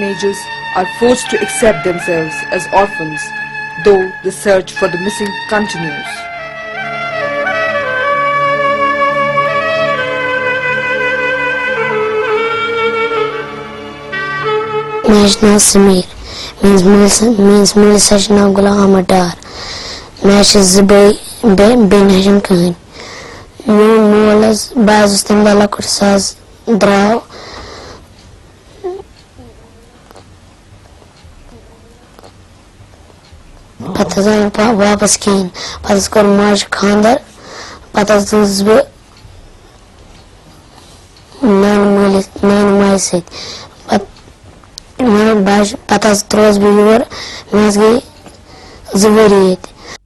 teenagers are forced to accept themselves as orphans, though the search for the missing continues. National Samir means Mulisaj Nagula Amadar. Nash is the Ben Hajam Khan. Mulas Bazustan Dala Kursaz Draw. Patazan Wapas Kane. Pataskor Marj Khandar. Patazuzbe Nan Maisit. पतास त्रोज भी और मज़गी ज़रूरी है।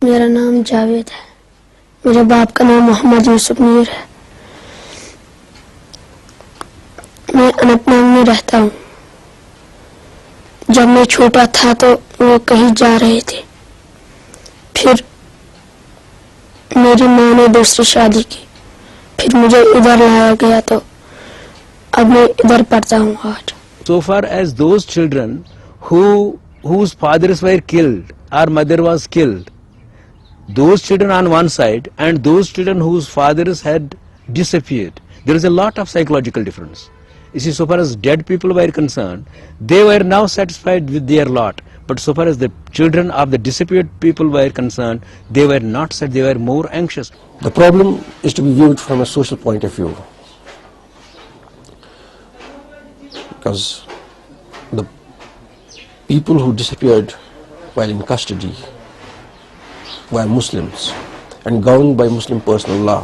मेरा नाम जावेद है। मेरे बाप का नाम मोहम्मद यूसुफ मीर है। मैं अनंतनाग में रहता हूँ। जब मैं छोटा था तो वो कहीं जा रहे थे। फिर मेरी माँ ने दूसरी शादी की। फिर मुझे इधर लाया गया तो अब मैं इधर पढ़ता हूँ आज। So far as those children whose fathers were killed or mother was killed, those children on one side and those children whose fathers had disappeared, there is a lot of psychological difference. You see, so far as dead people were concerned, they were now satisfied with their lot. But so far as the children of the disappeared people were concerned, they were not said, they were more anxious. The problem is to be viewed from a social point of view. Because the people who disappeared while in custody were Muslims and governed by Muslim personal law,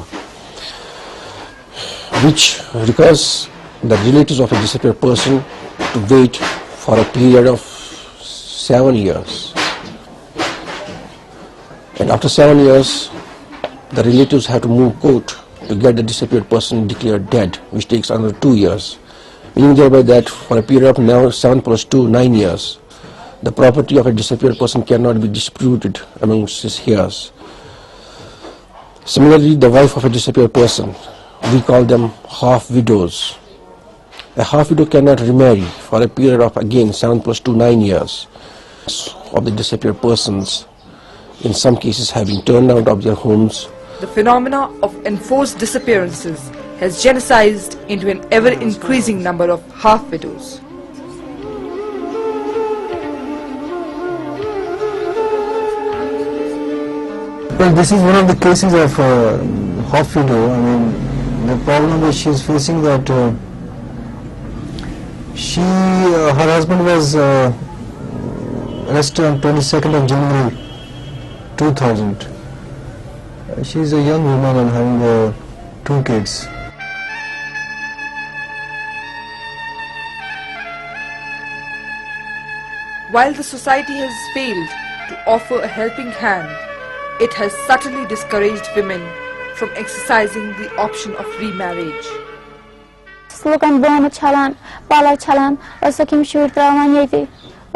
which requires the relatives of a disappeared person to wait for a period of 7 years. And after 7 years, the relatives have to move court to get the disappeared person declared dead, which takes another 2 years. Meaning thereby that for a period of now 7 plus 2, 9 years, the property of a disappeared person cannot be disputed amongst his heirs. Similarly, the wife of a disappeared person, we call them half widows. A half widow cannot remarry for a period of again 7 plus 2, 9 years. Of the disappeared persons, in some cases, have been turned out of their homes. The phenomena of enforced disappearances has genericized into an ever-increasing number of half-widows. Well, this is one of the cases of half-widow. I mean, the problem that she is facing that her husband was arrested on 22nd of January 2000. She is a young woman and having 2 kids. While the society has failed to offer a helping hand, it has subtly discouraged women from exercising the option of remarriage. Slogan bonu çalan, bala çalan, oysa kim şuur travan yedi.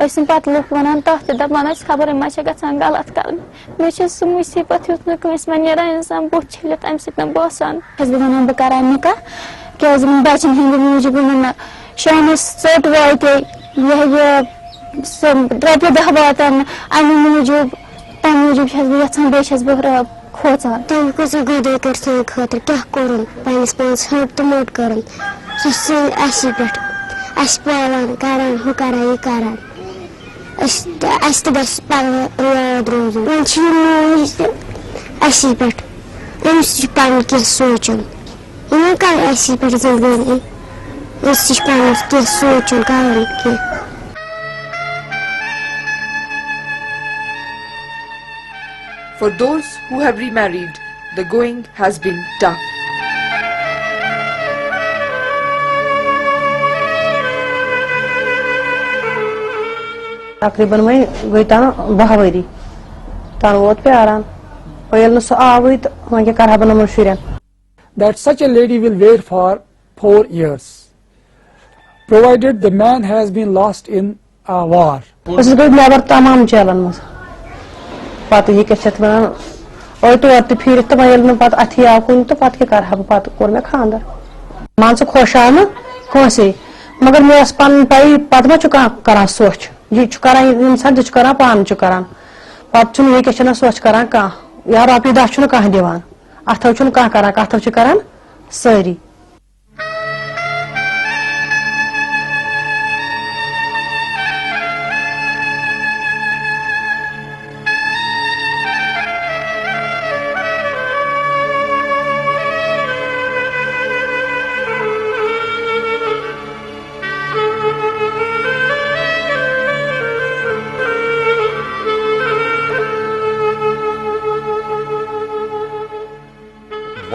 Oysun patlıq vanan tahtida bana xabarı maça qaçan qalat qalın. Meçə su musibat yutnu kımis manera insan bu çilet amsitna bosan. Hazbıganan bu karanlıka, ki o zaman bacın hindi mucibunun şahane sort vaydı. Drapı dahvatan, anı mucib, tam mucib hazbı yatsan beş hazbı खोचा तो कुछ गुदे करते खातिर क्या करूं पानी spawns हट तो मोट करूं सस्ते ऐसी बैठ ऐसी पालन कारण हो करा ये कारण ऐसे बस पालन याद रोज़ मंचूरियन ऐसी बैठ ऐसी पालन के सोचूं ये कारण ऐसी बैठ ज़रूरी ऐसी पालन के सोचूं कारण के For those who have remarried, the going has been tough. तकरीबन मैं गई था बहावरी तान वोट पे आराम और ये लोग आवी तो वहाँ के कार बना मशहूर That such a lady will wait for 4 years, provided the man has been lost in a war. उसके बाद लेबर तमाम चलन मस पात ये कैसे बना और तो आते फिर तो मैं ये पात अथिया कौन तो पात के कार हम पात कोर में खानदार मानस खोशान कौन से मगर मे पन पाई पत मा करान सोच यह करान पान करान पे सोच करान कह या रोपी दह कह दिवान अथो कह करान कथो करान सारी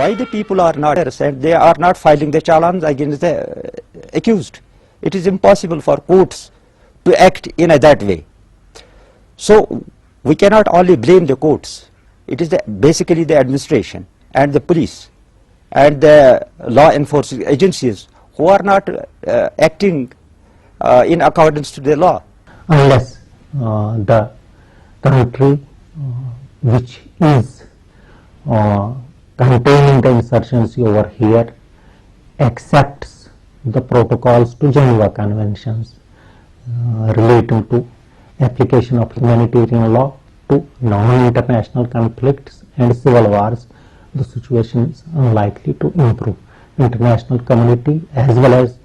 Why the people are not arrested, they are not filing the challenge against the accused. It is impossible for courts to act in that way. So we cannot only blame the courts. It is basically the administration and the police and the law enforcement agencies who are not acting in accordance to the law. Unless the country which is containing the insurgency over here accepts the protocols to Geneva Conventions relating to application of humanitarian law to non-international conflicts and civil wars, the situation is unlikely to improve. International community as well as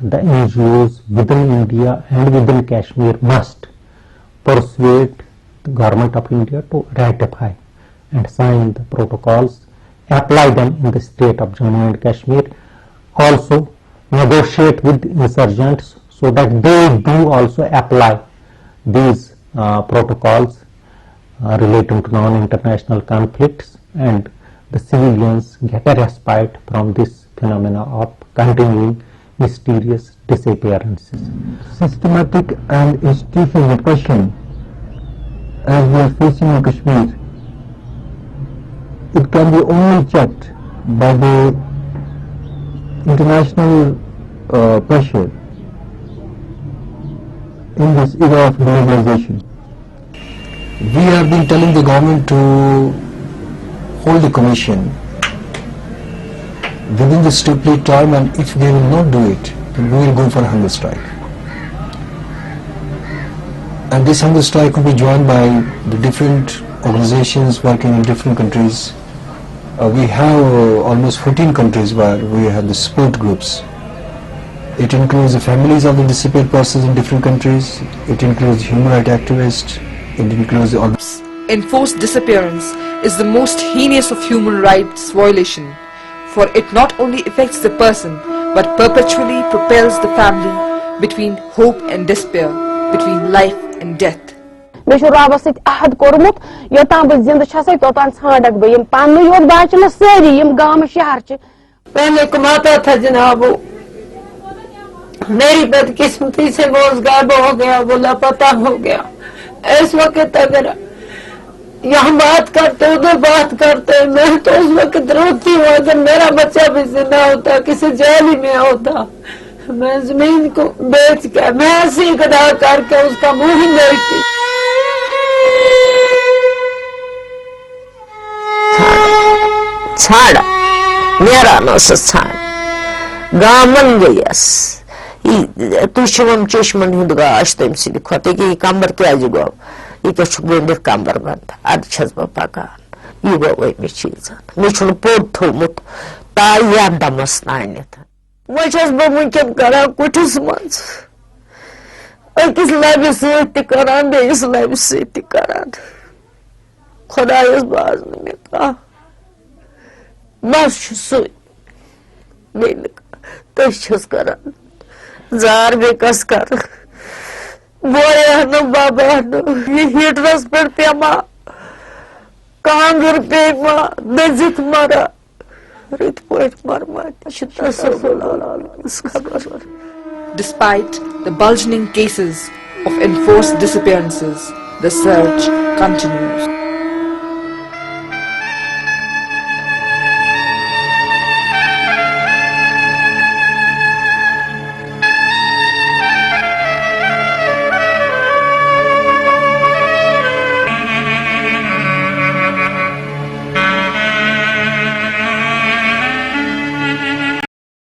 the NGOs within India and within Kashmir must persuade the government of India to ratify and sign the protocols, apply them in the state of Jammu and Kashmir, also negotiate with the insurgents so that they do also apply these protocols relating to non-international conflicts and the civilians get a respite from this phenomena of continuing mysterious disappearances. Systematic and institutional repression as we are facing in Kashmir, it can be only checked by the international pressure in this era of globalization. We have been telling the government to hold the commission within the stipulated time, and if they will not do it, then we will go for a hunger strike. And this hunger strike will be joined by the different organizations working in different countries. We have almost 14 countries where we have the support groups. It includes the families of the disappeared persons in different countries. It includes human rights activists. It includes the Enforced disappearance is the most heinous of human rights violation, for it not only affects the person but perpetually propels the family between hope and despair, between life and death. मे रबस अहद कोर्मुत योतान बह जिंद तोतान छाड़क बह पन योत बाच ना सारी गांव शहर पहले कमाता था जनाब, मेरी बदकिस्मती से वो गायब हो गया, वो लापता हो गया। इस वक्त अगर यहाँ बात करते उधर बात करते, मैं तो उस वक्त रोती हूँ अगर मेरा बच्चा भी जिंदा होता, किसी जेल ही में होता, मैं जमीन को बेच के मैं ऐसी गदा करके उसका मुंह ही देखती। छाड़ा मेरा नस छाड़ गामन गयस तुम चश्मन हुंद गाश तम सद खोत ये कमर क्या गो ये गंदित कमर बंद अद पकान यह गो अमि चीजन मे पोद थोमुत तायम दमस नानित वह बह वनकन कर कुठस मज अकिस लबि सरान बेस लबि सरान खुदायस बाज मे कह बस तस कर जार बेकस कर बोया न बाबा हीटरस पे पेमा कांगर पेमा दजित मरा रित pot Marma. Despite the burgeoning cases of enforced disappearances, the search continues.